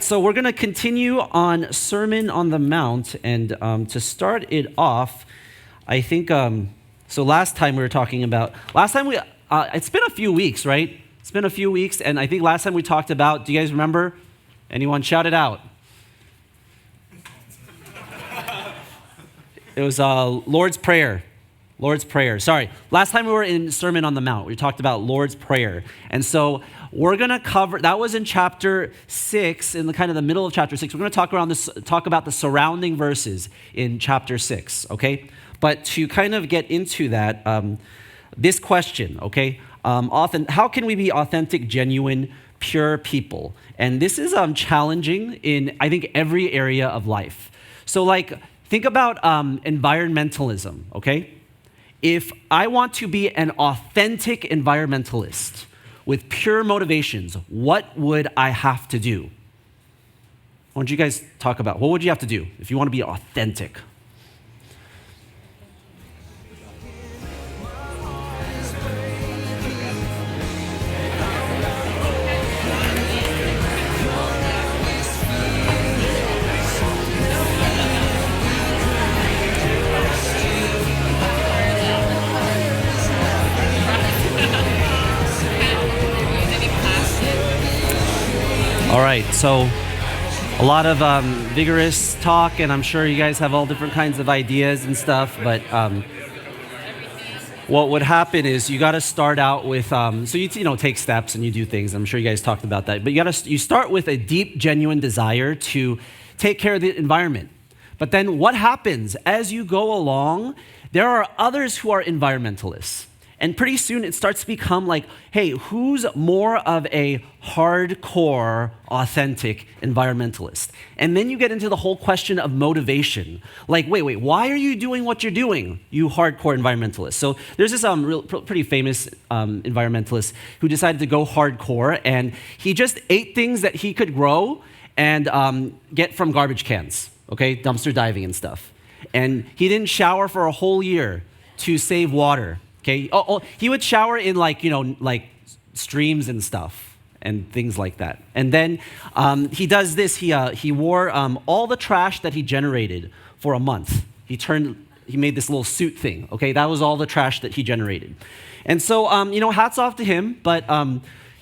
So we're going to continue on Sermon on the Mount, and to start it off, I think, so last time we were talking about, it's been a few weeks, right? It's been a few weeks, and I think last time we talked about, do you guys remember? Anyone shout it out? It was Lord's Prayer. Lord's Prayer. Sorry. Last time we were in Sermon on the Mount, we talked about Lord's Prayer. And so we're going to cover, that was in chapter 6, in the kind of the middle of chapter 6. We're going to talk about the surrounding verses in chapter 6, okay? But to kind of get into that, this question, okay? How can we be authentic, genuine, pure people? And this is challenging in, I think, every area of life. So think about environmentalism, okay? If I want to be an authentic environmentalist with pure motivations, what would I have to do? Why don't you guys talk about what would you have to do if you want to be authentic? All right, so a lot of vigorous talk, and I'm sure you guys have all different kinds of ideas and stuff, but what would happen is you got to start out with, so you take steps and you do things. I'm sure you guys talked about that, but you start with a deep, genuine desire to take care of the environment. But then what happens as you go along, there are others who are environmentalists. And pretty soon it starts to become like, hey, who's more of a hardcore, authentic environmentalist? And then you get into the whole question of motivation. Like, wait, why are you doing what you're doing, you hardcore environmentalist? So there's this pretty famous environmentalist who decided to go hardcore, and he just ate things that he could grow and get from garbage cans, okay, dumpster diving and stuff. And he didn't shower for a whole year to save water. Okay. He would shower in like streams and stuff and things like that. And then he does this. He wore all the trash that he generated for a month. He made this little suit thing. Okay, that was all the trash that he generated. And so hats off to him. But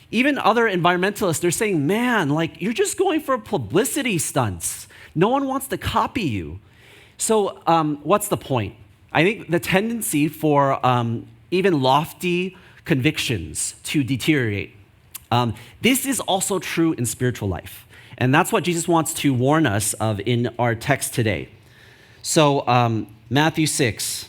even other environmentalists, they're saying, man, like you're just going for publicity stunts. No one wants to copy you. So what's the point? I think the tendency for even lofty convictions to deteriorate. This is also true in spiritual life. And that's what Jesus wants to warn us of in our text today. So Matthew 6,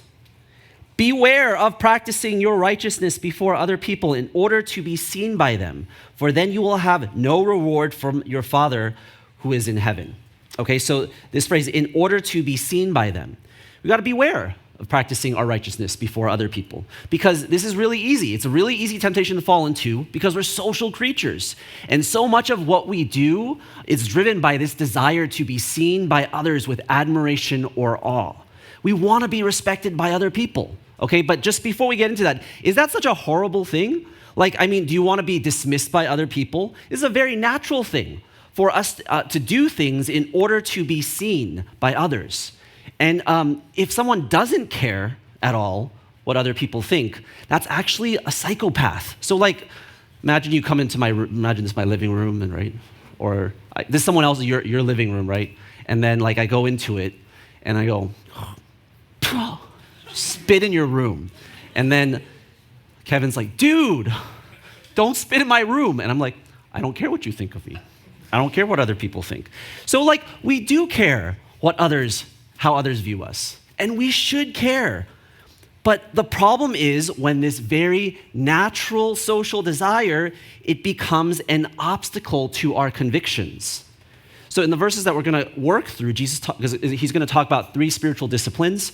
beware of practicing your righteousness before other people in order to be seen by them, for then you will have no reward from your Father who is in heaven. Okay, so this phrase, in order to be seen by them. We got to beware of practicing our righteousness before other people, because this is really easy. It's a really easy temptation to fall into because we're social creatures. And so much of what we do is driven by this desire to be seen by others with admiration or awe. We want to be respected by other people, okay? But just before we get into that, is that such a horrible thing? Do you want to be dismissed by other people? This is a very natural thing for us to do things in order to be seen by others. And if someone doesn't care at all what other people think, that's actually a psychopath. So imagine you come into imagine this is my living room, and right? Or this is someone else's, your living room, right? And then I go into it and I go, spit in your room. And then Kevin's like, dude, don't spit in my room. And I'm like, I don't care what you think of me. I don't care what other people think. So we do care how others view us. And we should care. But the problem is when this very natural social desire, it becomes an obstacle to our convictions. So in the verses that we're going to work through, he's going to talk about 3 spiritual disciplines: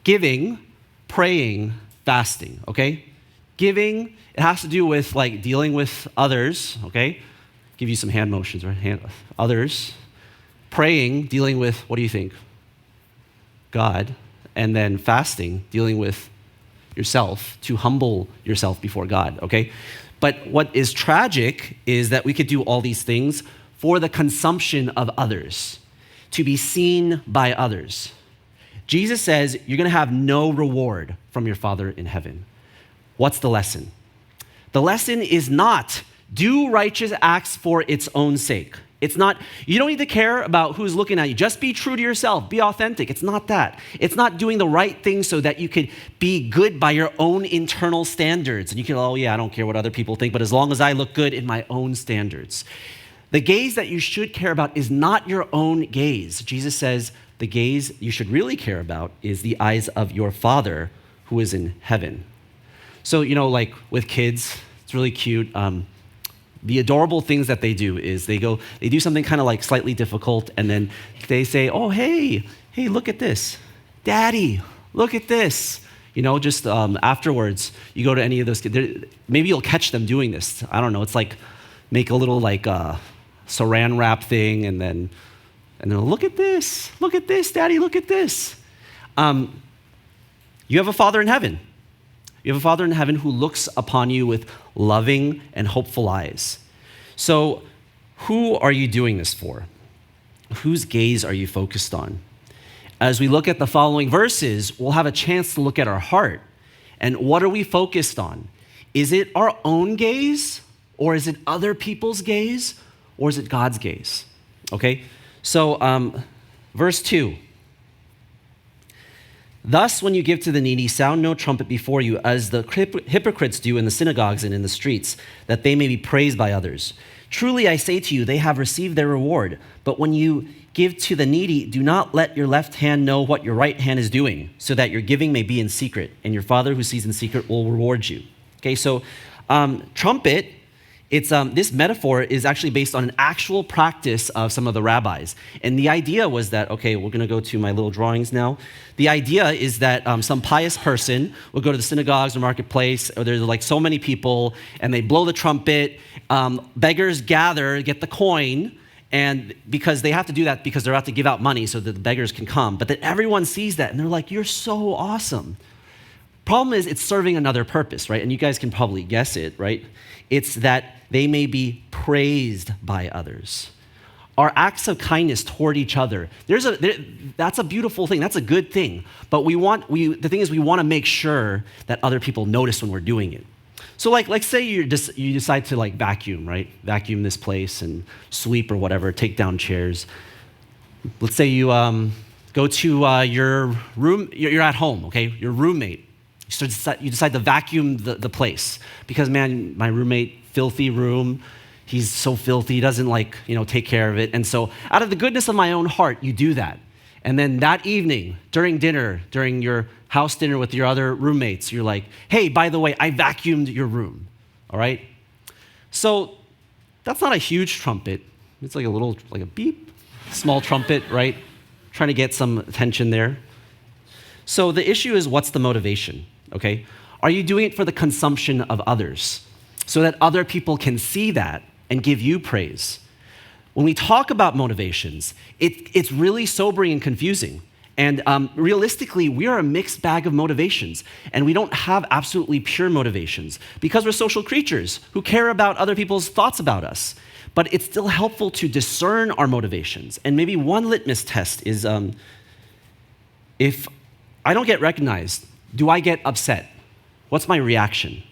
giving, praying, fasting, okay? Giving, it has to do with dealing with others, okay? Give you some hand motions, right? Others. Praying, dealing with, what do you think? God. And then fasting, dealing with yourself, to humble yourself before God, okay? But what is tragic is that we could do all these things for the consumption of others, to be seen by others. Jesus says you're going to have no reward from your Father in heaven. What's the lesson? The lesson is not do righteous acts for its own sake. It's not, you don't need to care about who's looking at you. Just be true to yourself. Be authentic. It's not that. It's not doing the right thing so that you could be good by your own internal standards. And you can, oh yeah, I don't care what other people think, but as long as I look good in my own standards. The gaze that you should care about is not your own gaze. Jesus says the gaze you should really care about is the eyes of your Father who is in heaven. So, like with kids, it's really cute. The adorable things that they do is they do something kind of like slightly difficult, and then they say, oh, hey, look at this. Daddy, look at this. Just afterwards, you go to any of those kids, maybe you'll catch them doing this. I don't know. It's like make a little saran wrap thing, and then look at this, Daddy, look at this. You have a Father in heaven. You have a Father in heaven who looks upon you with loving and hopeful eyes. So who are you doing this for? Whose gaze are you focused on? As we look at the following verses, we'll have a chance to look at our heart. And what are we focused on? Is it our own gaze, or is it other people's gaze, or is it God's gaze? Okay, so verse 2. Thus, when you give to the needy, sound no trumpet before you, as the hypocrites do in the synagogues and in the streets, that they may be praised by others. Truly, I say to you, they have received their reward. But when you give to the needy, do not let your left hand know what your right hand is doing, so that your giving may be in secret, and your Father who sees in secret will reward you. Okay, so trumpet, this metaphor is actually based on an actual practice of some of the rabbis. And the idea was that, okay, we're going to go to my little drawings now. The idea is that some pious person will go to the synagogues or marketplace, or there's like so many people, and they blow the trumpet. Beggars gather, get the coin, and because they have to do that because they're about to give out money so that the beggars can come. But then everyone sees that, and they're like, you're so awesome. Problem is, it's serving another purpose, right? And you guys can probably guess it, right? It's that they may be praised by others. Our acts of kindness toward each other, that's a beautiful thing. That's a good thing. But the thing is, we want to make sure that other people notice when we're doing it. So like say you decide to vacuum, right? Vacuum this place and sweep or whatever, take down chairs. Let's say you go to your room, you're at home, okay? Your roommate. So you decide to vacuum the place because, man, my roommate, filthy room, he's so filthy, he doesn't take care of it. And so out of the goodness of my own heart, you do that. And then that evening, during dinner, during your house dinner with your other roommates, you're like, hey, by the way, I vacuumed your room, all right? So that's not a huge trumpet. It's like a beep, small trumpet, right? Trying to get some attention there. So the issue is, what's the motivation? Okay? Are you doing it for the consumption of others so that other people can see that and give you praise? When we talk about motivations, it's really sobering and confusing. And realistically, we are a mixed bag of motivations, and we don't have absolutely pure motivations because we're social creatures who care about other people's thoughts about us. But it's still helpful to discern our motivations. And maybe one litmus test is if I don't get recognized, do I get upset? What's my reaction?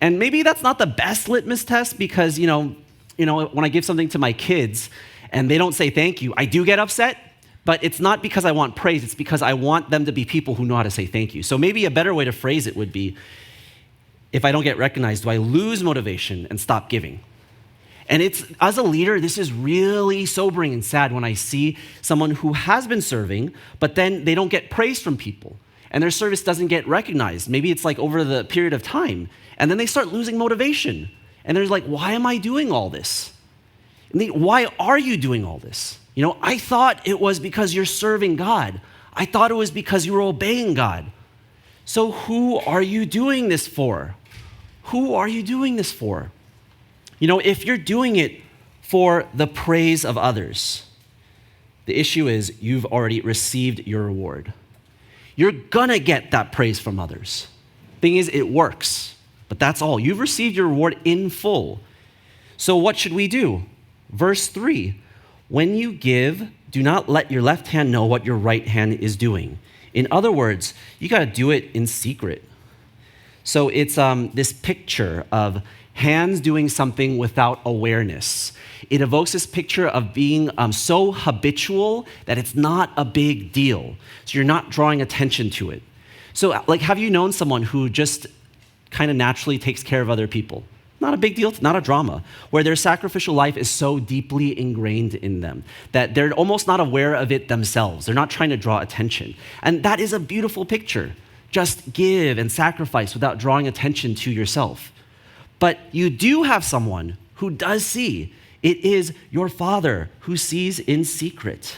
And maybe that's not the best litmus test because, when I give something to my kids and they don't say thank you, I do get upset, but it's not because I want praise, it's because I want them to be people who know how to say thank you. So maybe a better way to phrase it would be, if I don't get recognized, do I lose motivation and stop giving? And as a leader, this is really sobering and sad when I see someone who has been serving, but then they don't get praise from people, and their service doesn't get recognized. Maybe it's over the period of time, and then they start losing motivation. And they're like, why am I doing all this? Why are you doing all this? I thought it was because you're serving God. I thought it was because you were obeying God. So who are you doing this for? Who are you doing this for? If you're doing it for the praise of others, the issue is you've already received your reward. You're gonna get that praise from others. Thing is, it works, but that's all. You've received your reward in full. So what should we do? Verse 3, when you give, do not let your left hand know what your right hand is doing. In other words, you got to do it in secret. So it's this picture of hands doing something without awareness. It evokes this picture of being so habitual that it's not a big deal. So you're not drawing attention to it. So like, have you known someone who just kind of naturally takes care of other people? Not a big deal, it's not a drama, where their sacrificial life is so deeply ingrained in them that they're almost not aware of it themselves. They're not trying to draw attention. And that is a beautiful picture. Just give and sacrifice without drawing attention to yourself. But you do have someone who does see. It is your Father who sees in secret.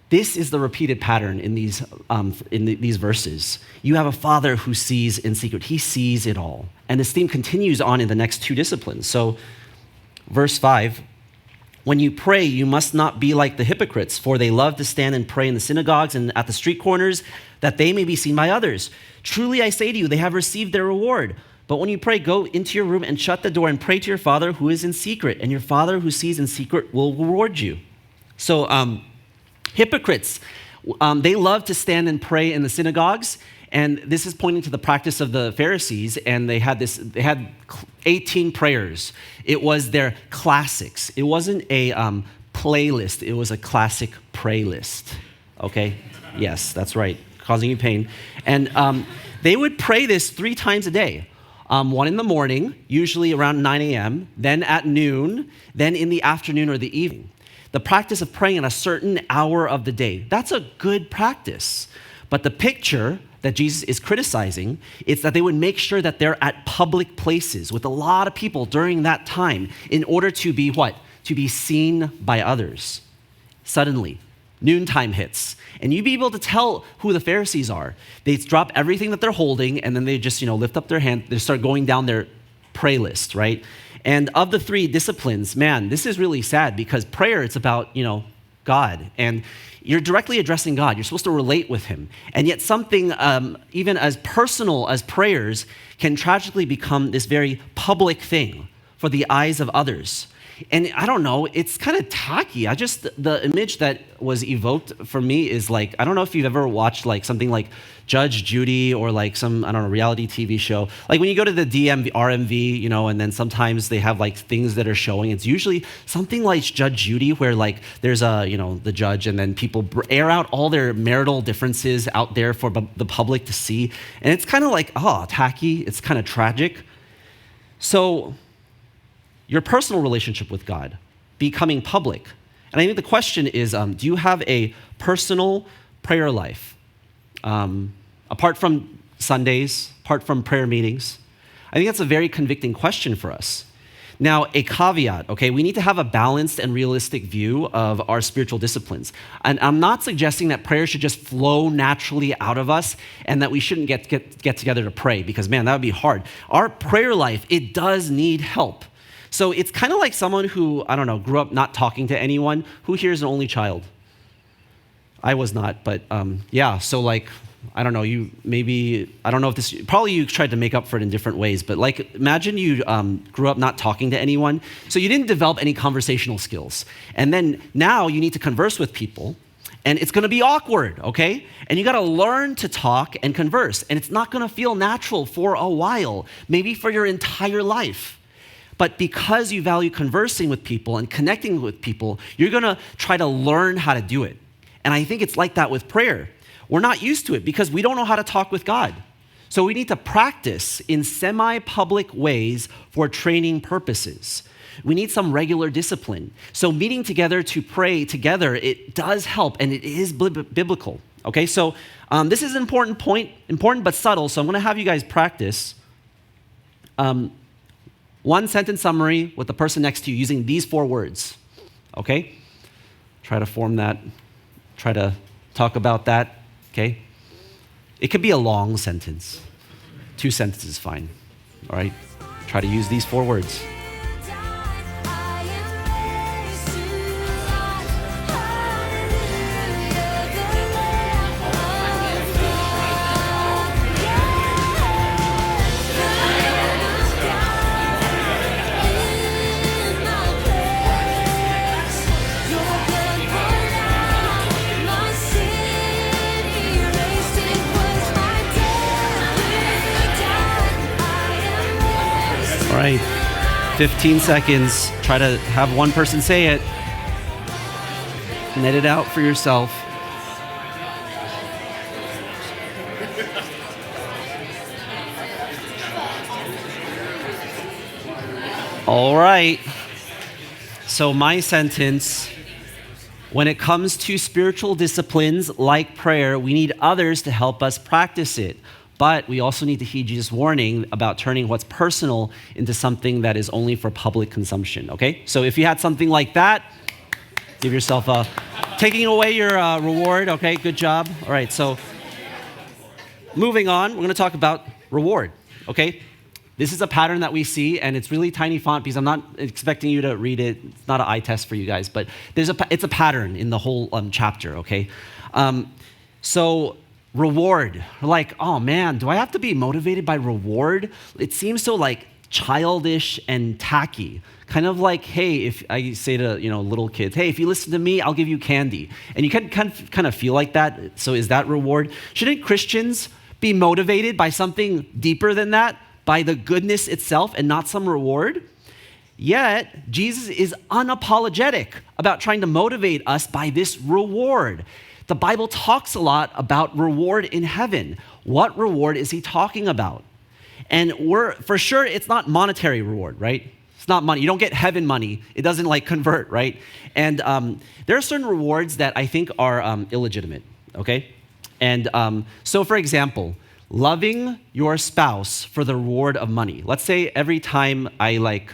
This is the repeated pattern in these verses. You have a Father who sees in secret. He sees it all. And this theme continues on in the next two disciplines. So, verse 5, when you pray, you must not be like the hypocrites, for they love to stand and pray in the synagogues and at the street corners, that they may be seen by others. Truly I say to you, they have received their reward. But when you pray, go into your room and shut the door and pray to your Father who is in secret, and your Father who sees in secret will reward you. So, hypocrites, they love to stand and pray in the synagogues, and this is pointing to the practice of the Pharisees, and they had 18 prayers. It was their classics. It wasn't a playlist, it was a classic pray list, okay? Yes, that's right, causing you pain. And they would pray this 3 times a day. One in the morning, usually around 9 a.m., then at noon, then in the afternoon or the evening. The practice of praying in a certain hour of the day. That's a good practice. But the picture that Jesus is criticizing is that they would make sure that they're at public places with a lot of people during that time in order to be what? To be seen by others. Suddenly, noontime hits, and you'd be able to tell who the Pharisees are. They drop everything that they're holding, and then they just, lift up their hand. They start going down their pray list, right? And of the 3 disciplines, man, this is really sad because prayer, it's about, God. And you're directly addressing God. You're supposed to relate with him. And yet something even as personal as prayers can tragically become this very public thing for the eyes of others. And I don't know, it's kind of tacky. The image that was evoked for me is like, I don't know if you've ever watched like something like Judge Judy or like some, reality TV show. Like when you go to the RMV, and then sometimes they have like things that are showing. It's usually something like Judge Judy where like there's the judge and then people air out all their marital differences out there for the public to see. And it's kind of like, tacky. It's kind of tragic. So your personal relationship with God becoming public. And I think the question is, do you have a personal prayer life? Apart from Sundays, apart from prayer meetings? I think that's a very convicting question for us. Now, a caveat, okay? We need to have a balanced and realistic view of our spiritual disciplines. And I'm not suggesting that prayer should just flow naturally out of us and that we shouldn't get together to pray because, man, that would be hard. Our prayer life, it does need help. So it's kind of like someone who, grew up not talking to anyone. Who here is an only child? I was not, but yeah. So like, I don't know, probably you tried to make up for it in different ways, but like imagine you grew up not talking to anyone. So you didn't develop any conversational skills. And then now you need to converse with people and it's gonna be awkward, okay? And you gotta learn to talk and converse. And it's not gonna feel natural for a while, maybe for your entire life. But because you value conversing with people and connecting with people, you're gonna try to learn how to do it. And I think it's like that with prayer. We're not used to it because we don't know how to talk with God. So we need to practice in semi-public ways for training purposes. We need some regular discipline. So meeting together to pray together, it does help and it is biblical. Okay, so this is an important point, important but subtle. So I'm gonna have you guys practice. One sentence summary with the person next to you using these 4 words, okay? Try to form that, try to talk about that, okay? It could be a long sentence. 2 sentences is fine, all right? Try to use these 4 words. 15 seconds. Try to have one person say it. Net it out for yourself. All right. So my sentence, when it comes to spiritual disciplines like prayer, we need others to help us practice it. But we also need to heed Jesus' warning about turning what's personal into something that is only for public consumption, okay? So if you had something like that, give yourself a, taking away your reward, okay? Good job. All right, so moving on, we're gonna talk about reward, okay? This is a pattern that we see, and it's really tiny font because I'm not expecting you to read it. It's not an eye test for you guys, but it's a pattern in the whole chapter, okay? So reward, like, oh man, do I have to be motivated by reward? It seems so like childish and tacky. Kind of like, hey, if I say to little kids, hey, if you listen to me, I'll give you candy. And you can kind of feel like that. So is that reward? Shouldn't Christians be motivated by something deeper than that? By the goodness itself and not some reward? Yet, Jesus is unapologetic about trying to motivate us by this reward. The Bible talks a lot about reward in heaven. What reward is he talking about? And for sure, it's not monetary reward, right? It's not money. You don't get heaven money. It doesn't convert, right? And there are certain rewards that I think are illegitimate, okay? And so for example, loving your spouse for the reward of money. Let's say every time I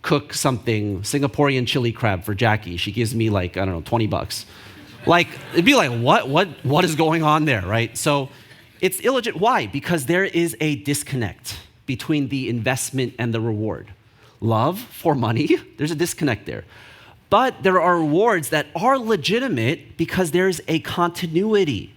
cook something, Singaporean chili crab for Jackie, she gives me $20. It'd be what is going on there, right? So it's illegitimate. Why? Because there is a disconnect between the investment and the reward. Love for money, there's a disconnect there. But there are rewards that are legitimate because there's a continuity.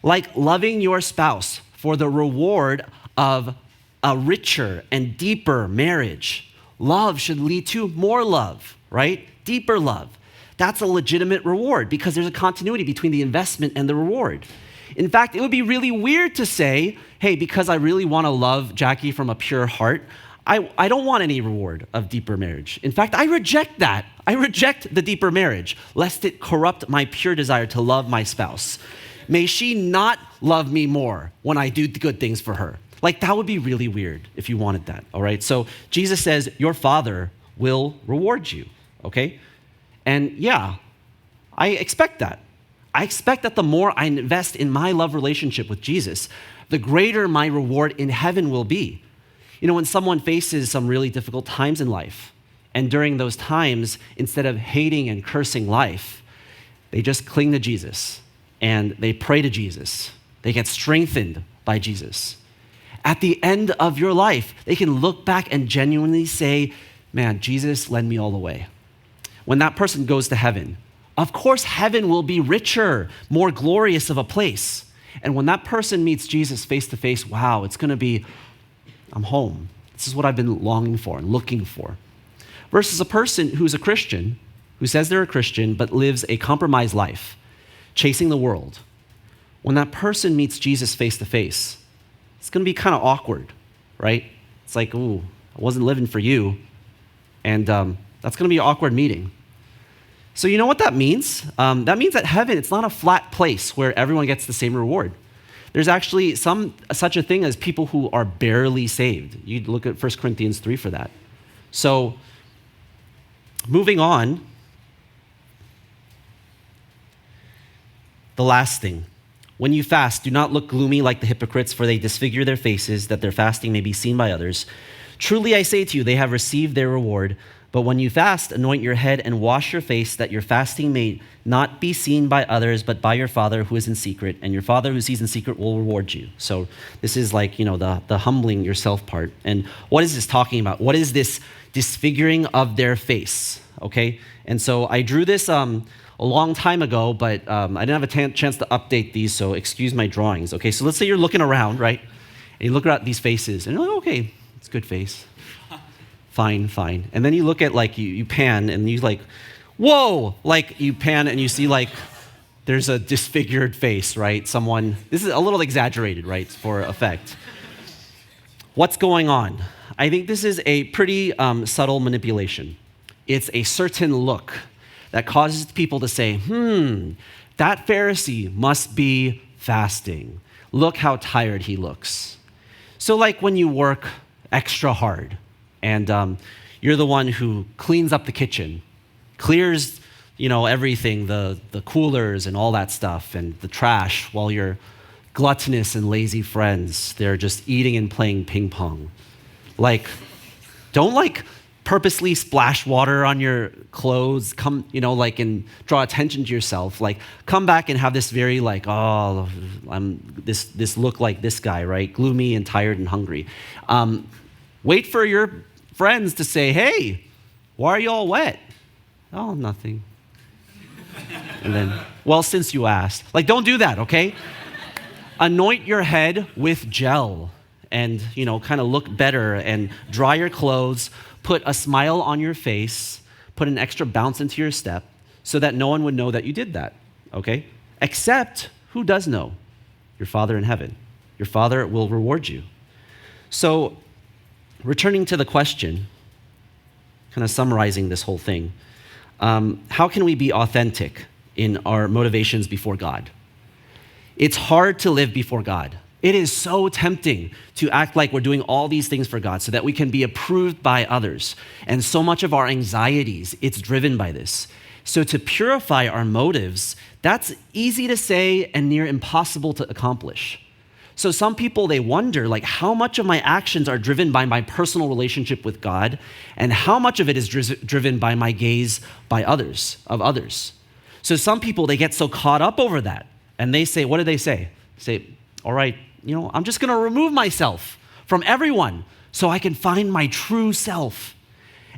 Like loving your spouse for the reward of a richer and deeper marriage. Love should lead to more love, right? Deeper love. That's a legitimate reward because there's a continuity between the investment and the reward. In fact, it would be really weird to say, hey, because I really want to love Jackie from a pure heart, I don't want any reward of deeper marriage. In fact, I reject that. I reject the deeper marriage, lest it corrupt my pure desire to love my spouse. May she not love me more when I do good things for her. That would be really weird if you wanted that, all right? So Jesus says, your Father will reward you, okay? And yeah, I expect that. I expect that the more I invest in my love relationship with Jesus, the greater my reward in heaven will be. When someone faces some really difficult times in life, and during those times, instead of hating and cursing life, they just cling to Jesus. And they pray to Jesus. They get strengthened by Jesus. At the end of your life, they can look back and genuinely say, man, Jesus led me all the way. When that person goes to heaven, of course, heaven will be richer, more glorious of a place. And when that person meets Jesus face to face, wow, it's going to be, I'm home. This is what I've been longing for and looking for. Versus a person who's a Christian, who says they're a Christian, but lives a compromised life, chasing the world. When that person meets Jesus face to face, it's going to be kind of awkward, right? It's like, ooh, I wasn't living for you. And that's going to be an awkward meeting. So you know what that means? That means that heaven, it's not a flat place where everyone gets the same reward. There's actually such a thing as people who are barely saved. You look at 1 Corinthians 3 for that. So moving on, the last thing, when you fast, do not look gloomy like the hypocrites, for they disfigure their faces, that their fasting may be seen by others. Truly I say to you, they have received their reward. But when you fast, anoint your head and wash your face, that your fasting may not be seen by others, but by your Father who is in secret. And your Father who sees in secret will reward you. So this is the humbling yourself part. And what is this talking about? What is this disfiguring of their face? Okay? And so I drew this a long time ago, but I didn't have a chance to update these, so excuse my drawings. Okay, so let's say you're looking around, right? And you look at these faces, and you're like, okay, it's a good face. Fine. And then you look at you pan, and you whoa! You pan, and you see there's a disfigured face, right? This is a little exaggerated, right, for effect. What's going on? I think this is a pretty subtle manipulation. It's a certain look that causes people to say, that Pharisee must be fasting. Look how tired he looks. So like when you work extra hard and you're the one who cleans up the kitchen, clears everything, the coolers and all that stuff and the trash while your gluttonous and lazy friends, they're just eating and playing ping pong. Don't purposely splash water on your clothes, and draw attention to yourself. Come back and have this very this look like this guy, right? Gloomy and tired and hungry. Wait for your friends to say, hey, why are you all wet? Oh, nothing. And then, well, since you asked. Don't do that, okay? Anoint your head with gel and, kind of look better and dry your clothes, put a smile on your face, put an extra bounce into your step so that no one would know that you did that, okay? Except, who does know? Your Father in heaven. Your Father will reward you. So, returning to the question, kind of summarizing this whole thing, how can we be authentic in our motivations before God? It's hard to live before God. It is so tempting to act like we're doing all these things for God so that we can be approved by others. And so much of our anxieties, it's driven by this. So to purify our motives, that's easy to say and near impossible to accomplish. So some people, they wonder, how much of my actions are driven by my personal relationship with God, and how much of it is driven by my gaze of others. So some people, they get so caught up over that, and they say, what do they say? Say, all right, I'm just going to remove myself from everyone so I can find my true self.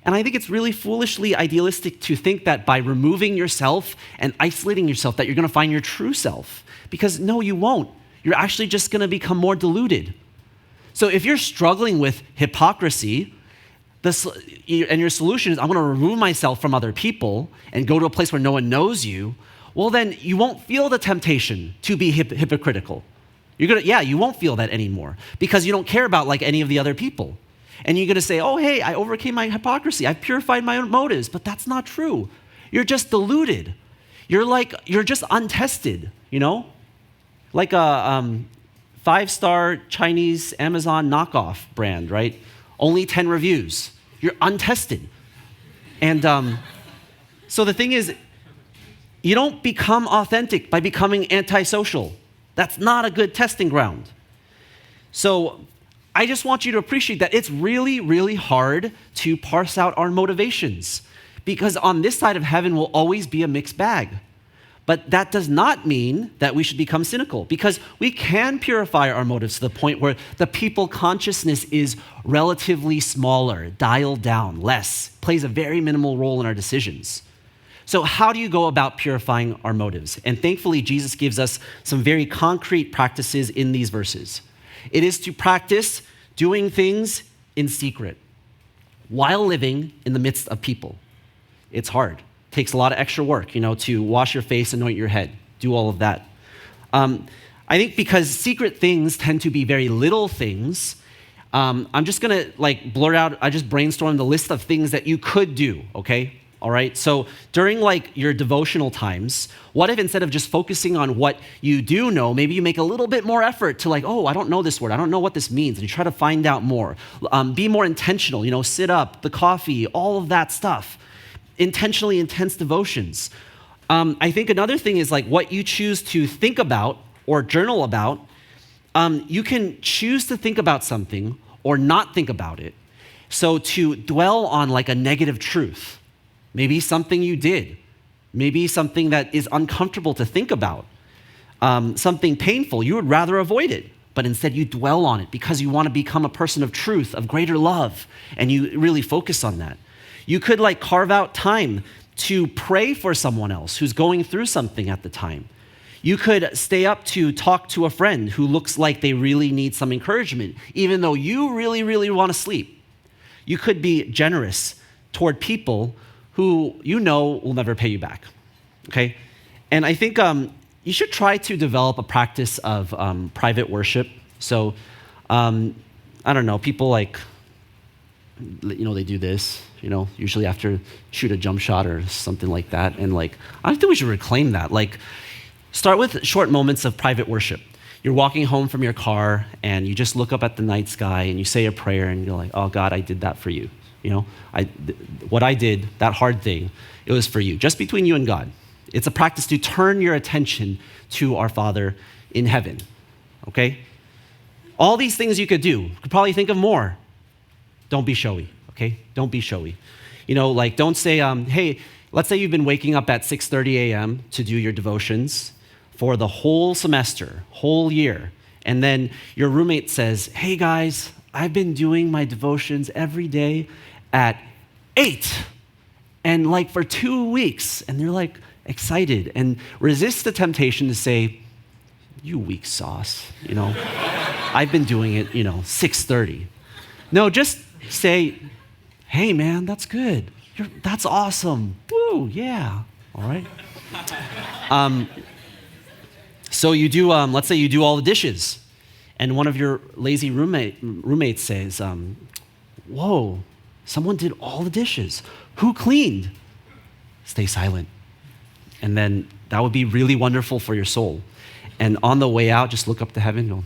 And I think it's really foolishly idealistic to think that by removing yourself and isolating yourself that you're going to find your true self. Because no, you won't. You're actually just going to become more deluded. So if you're struggling with hypocrisy, and your solution is, I'm going to remove myself from other people and go to a place where no one knows you, well, then you won't feel the temptation to be hypocritical. You won't feel that anymore because you don't care about any of the other people. And you're going to say, oh, hey, I overcame my hypocrisy. I've purified my own motives, but that's not true. You're just deluded. You're just untested, Like a 5-star Chinese Amazon knockoff brand, right? Only 10 reviews. You're untested. And so the thing is, you don't become authentic by becoming antisocial. That's not a good testing ground. So I just want you to appreciate that it's really, really hard to parse out our motivations because on this side of heaven will always be a mixed bag. But that does not mean that we should become cynical because we can purify our motives to the point where the people consciousness is relatively smaller, dialed down, less, plays a very minimal role in our decisions. So how do you go about purifying our motives? And thankfully, Jesus gives us some very concrete practices in these verses. It is to practice doing things in secret while living in the midst of people. It's hard. Takes a lot of extra work, to wash your face, anoint your head, do all of that. I think because secret things tend to be very little things, I'm just gonna blurt out, I just brainstormed the list of things that you could do, okay? All right, so during your devotional times, what if instead of just focusing on what you do know, maybe you make a little bit more effort to oh, I don't know this word, I don't know what this means, and you try to find out more. Be more intentional, sit up, the coffee, all of that stuff. Intentionally intense devotions. I think another thing is what you choose to think about or journal about. You can choose to think about something or not think about it. So to dwell on a negative truth, maybe something you did, maybe something that is uncomfortable to think about, something painful, you would rather avoid it. But instead you dwell on it because you want to become a person of truth, of greater love, and you really focus on that. You could carve out time to pray for someone else who's going through something at the time. You could stay up to talk to a friend who looks like they really need some encouragement, even though you really, really want to sleep. You could be generous toward people who will never pay you back, okay? And I think you should try to develop a practice of private worship. So, I don't know, people they do this, usually after shoot a jump shot or something like that. And I think we should reclaim that. Start with short moments of private worship. You're walking home from your car and you just look up at the night sky and you say a prayer and you're like, oh God, I did that for you. What I did, that hard thing, it was for you, just between you and God. It's a practice to turn your attention to our Father in heaven, okay? All these things you could do. You could probably think of more. Don't be showy, okay? Don't be showy. Don't say, hey, let's say you've been waking up at 6:30 a.m. to do your devotions for the whole semester, whole year. And then your roommate says, hey guys, I've been doing my devotions every day at 8 and for 2 weeks. And they're excited, and resist the temptation to say, you weak sauce, I've been doing it, 6:30. No, just say, hey man, that's good. That's awesome. Woo, yeah, all right. So you do, let's say you do all the dishes, and one of your lazy roommates says, whoa, someone did all the dishes. Who cleaned? Stay silent. And then that would be really wonderful for your soul. And on the way out, just look up to heaven,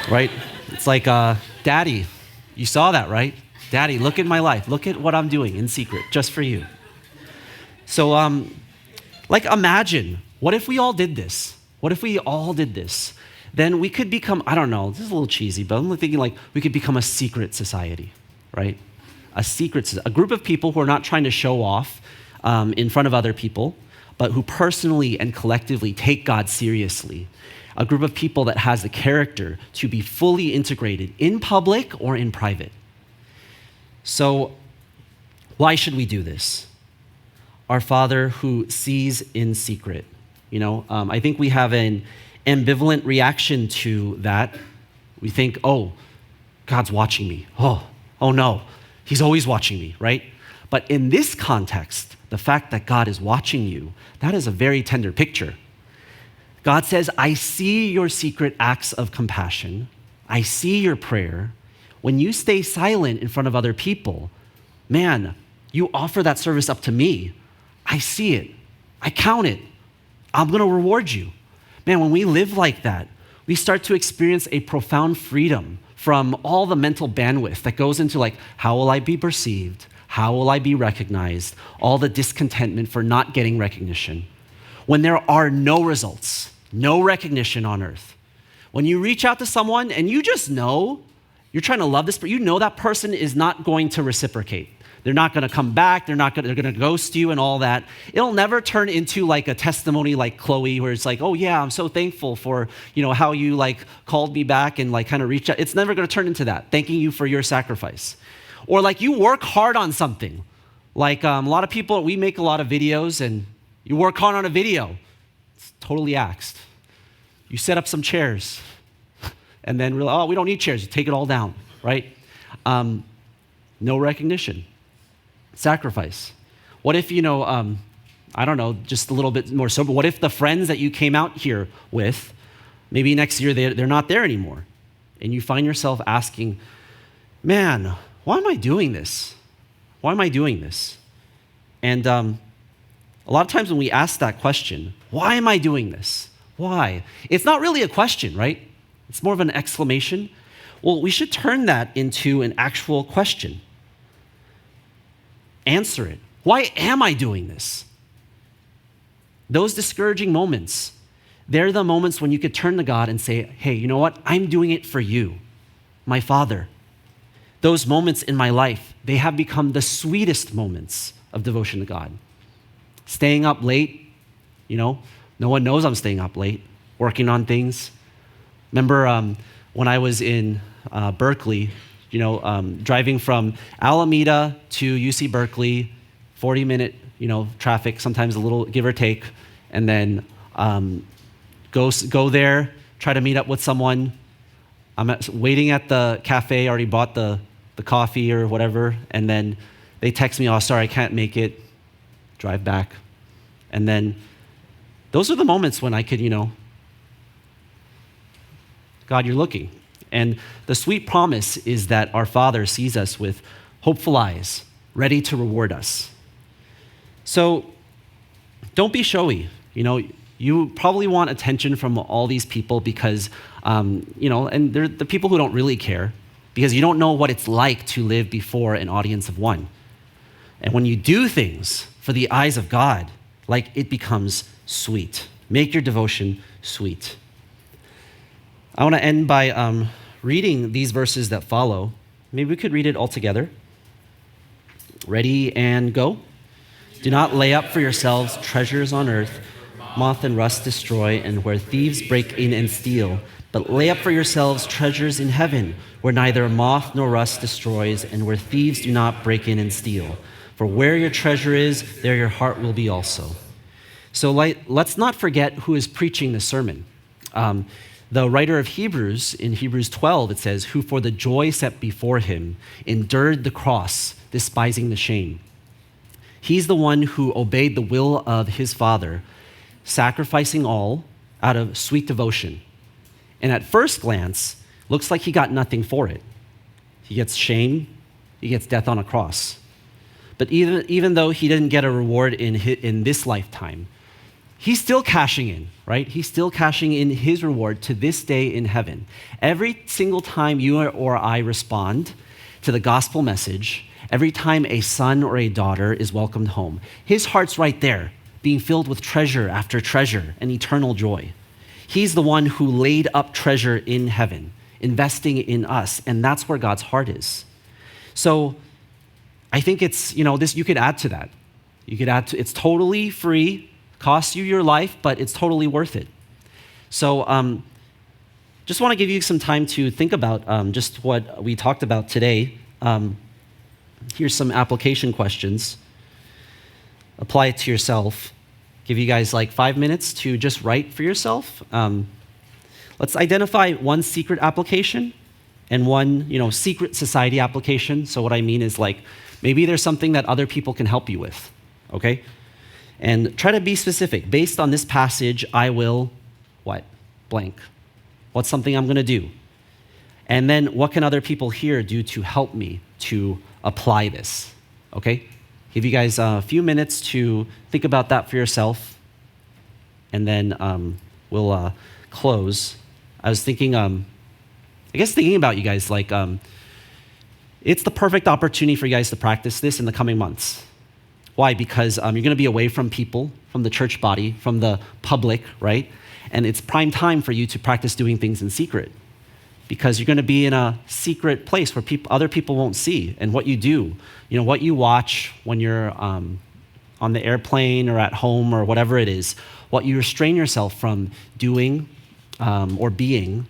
right? It's Daddy, you saw that, right? Daddy, look at my life. Look at what I'm doing in secret, just for you. So, imagine, what if we all did this? What if we all did this? Then we could become, I don't know, this is a little cheesy, but I'm thinking we could become a secret society, right? A group of people who are not trying to show off in front of other people, but who personally and collectively take God seriously. A group of people that has the character to be fully integrated in public or in private. So, why should we do this? Our Father who sees in secret. I think we have an ambivalent reaction to that. We think, oh, God's watching me. Oh no, he's always watching me, right? But in this context, the fact that God is watching you, that is a very tender picture. God says, I see your secret acts of compassion. I see your prayer. When you stay silent in front of other people, man, you offer that service up to me. I see it. I count it. I'm going to reward you. Man, when we live like that, we start to experience a profound freedom from all the mental bandwidth that goes into how will I be perceived? How will I be recognized? All the discontentment for not getting recognition. When there are no results, no recognition on earth. When you reach out to someone and you just know, you're trying to love this, but you know that person is not going to reciprocate. They're not going to come back. They're going to ghost you and all that. It'll never turn into a testimony like Chloe, where it's oh yeah, I'm so thankful for how you called me back and kind of reached out. It's never going to turn into that. Thanking you for your sacrifice, or you work hard on something. A lot of people, we make a lot of videos, and you work hard on a video. It's totally axed. You set up some chairs, and then realize, oh, we don't need chairs. You take it all down, right? No recognition. Sacrifice. What if, I don't know, just a little bit more sober. What if the friends that you came out here with, maybe next year they're not there anymore, and you find yourself asking, man, why am I doing this? Why am I doing this? And a lot of times when we ask that question, why am I doing this? Why? It's not really a question, right? It's more of an exclamation. Well, we should turn that into an actual question. Answer it. Why am I doing this? Those discouraging moments, they're the moments when you could turn to God and say, hey, you know what? I'm doing it for you, my Father. Those moments in my life, they have become the sweetest moments of devotion to God. Staying up late, no one knows I'm staying up late, working on things. Remember when I was in Berkeley, driving from Alameda to UC Berkeley, 40-minute, traffic, sometimes a little give or take, and then go there, try to meet up with someone. I'm waiting at the cafe, already bought the coffee or whatever, and then they text me, oh, sorry, I can't make it, drive back. And then those are the moments when I could, God, you're looking. And the sweet promise is that our Father sees us with hopeful eyes, ready to reward us. So don't be showy. You probably want attention from all these people because, and they're the people who don't really care because you don't know what it's like to live before an audience of one. And when you do things for the eyes of God, it becomes sweet. Make your devotion sweet. I want to end by reading these verses that follow. Maybe we could read it all together. Ready and go. Do not lay up for yourselves treasures on earth, moth and rust destroy, and where thieves break in and steal. But lay up for yourselves treasures in heaven, where neither moth nor rust destroys, and where thieves do not break in and steal. For where your treasure is, there your heart will be also. So let's not forget who is preaching the sermon. The writer of Hebrews, in Hebrews 12, it says, who for the joy set before him endured the cross, despising the shame. He's the one who obeyed the will of his Father, sacrificing all out of sweet devotion. And at first glance, looks like he got nothing for it. He gets shame, he gets death on a cross. But even though he didn't get a reward in this lifetime, he's still cashing in, right? He's still cashing in his reward to this day in heaven. Every single time you or I respond to the gospel message, every time a son or a daughter is welcomed home, his heart's right there, being filled with treasure after treasure and eternal joy. He's the one who laid up treasure in heaven, investing in us, and that's where God's heart is. So I think it's, this, you could add to that. It's totally free, costs you your life, but it's totally worth it. So just want to give you some time to think about just what we talked about today. Here's some application questions. Apply it to yourself. Give you guys 5 minutes to just write for yourself. Let's identify one secret application and one, secret society application. So what I mean is maybe there's something that other people can help you with, okay? And try to be specific. Based on this passage, I will, what? Blank. What's something I'm gonna do? And then what can other people here do to help me to apply this, okay? Give you guys a few minutes to think about that for yourself, and then we'll close. I was thinking, thinking about you guys, it's the perfect opportunity for you guys to practice this in the coming months. Why? Because you're going to be away from people, from the church body, from the public, right? And it's prime time for you to practice doing things in secret, because you're going to be in a secret place where other people won't see. And what you do, what you watch when you're on the airplane or at home or whatever it is, what you restrain yourself from doing or being,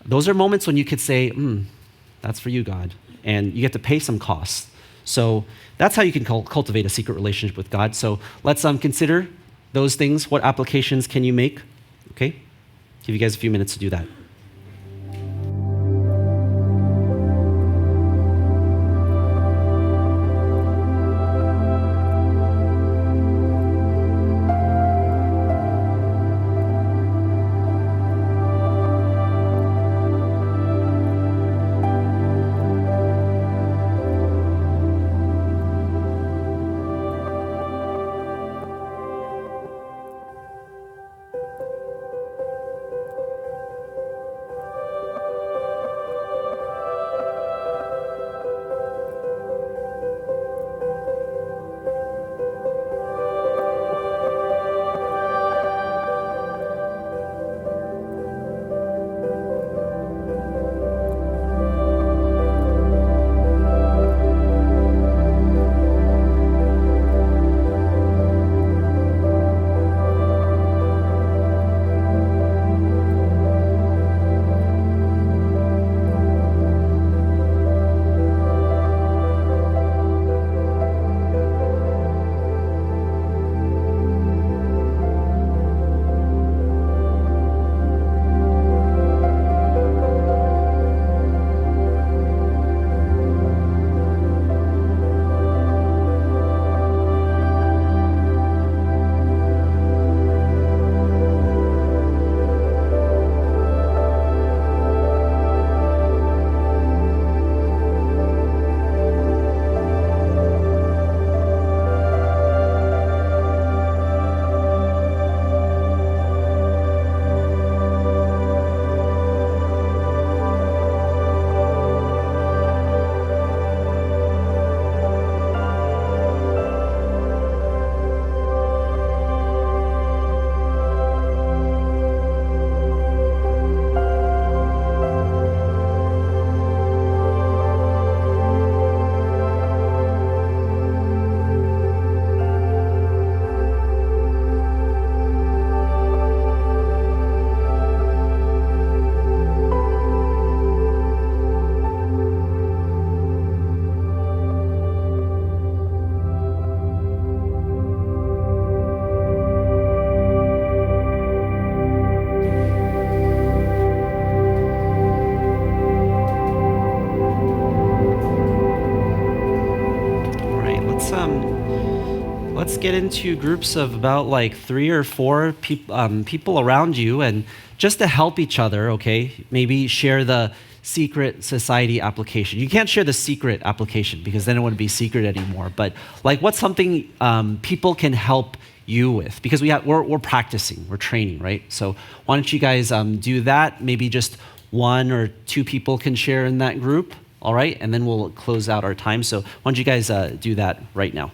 those are moments when you could say, that's for you, God. And you get to pay some costs. So that's how you can cultivate a secret relationship with God. So let's consider those things. What applications can you make? Okay? Give you guys a few minutes to do that. let's get into groups of about like 3 or 4 people around you, and just to help each other, okay, maybe share the secret society application. You can't share the secret application because then it wouldn't be secret anymore. But like, what's something people can help you with? Because we're practicing, we're training, right? So why don't you guys do that? Maybe just 1 or 2 people can share in that group, all right? And then we'll close out our time. So why don't you guys do that right now?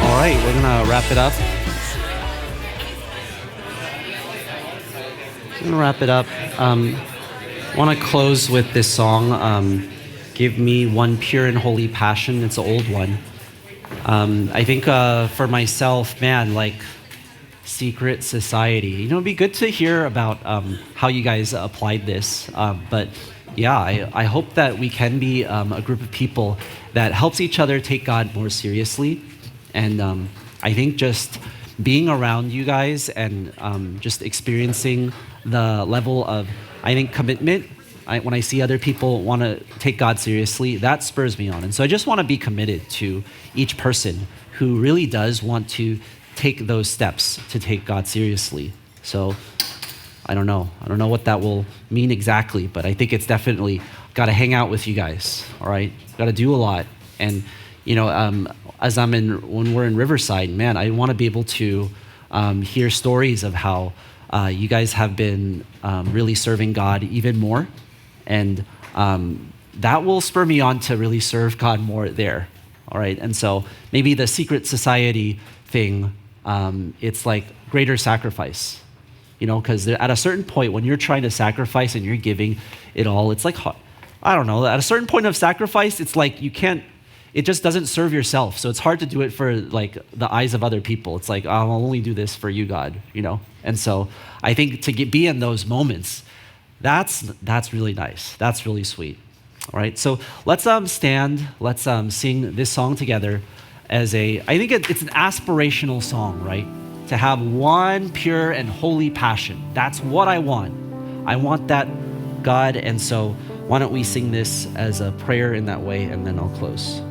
All right, we're gonna wrap it up. Want to close with this song, Give Me One Pure and Holy Passion. It's an old one. I think for myself, man, like secret society, it'd be good to hear about how you guys applied this. But yeah, I hope that we can be a group of people that helps each other take God more seriously. And I think just being around you guys and just experiencing the level of, I think, commitment, when I see other people want to take God seriously, that spurs me on. And so I just want to be committed to each person who really does want to take those steps to take God seriously. So I don't know what that will mean exactly, but I think it's definitely got to hang out with you guys, all right? Got to do a lot. And, as when we're in Riverside, man, I want to be able to hear stories of how you guys have been really serving God even more. And that will spur me on to really serve God more there, all right? And so maybe the secret society thing, it's like greater sacrifice, because at a certain point when you're trying to sacrifice and you're giving it all, it's like, I don't know, at a certain point of sacrifice, it's like it just doesn't serve yourself. So it's hard to do it for like the eyes of other people. It's like, I'll only do this for you, God, And so I think to be in those moments, that's really nice. That's really sweet. All right, so let's stand. Let's sing this song together I think it's an aspirational song, right? To have one pure and holy passion. That's what I want. I want that, God. And so why don't we sing this as a prayer in that way, and then I'll close.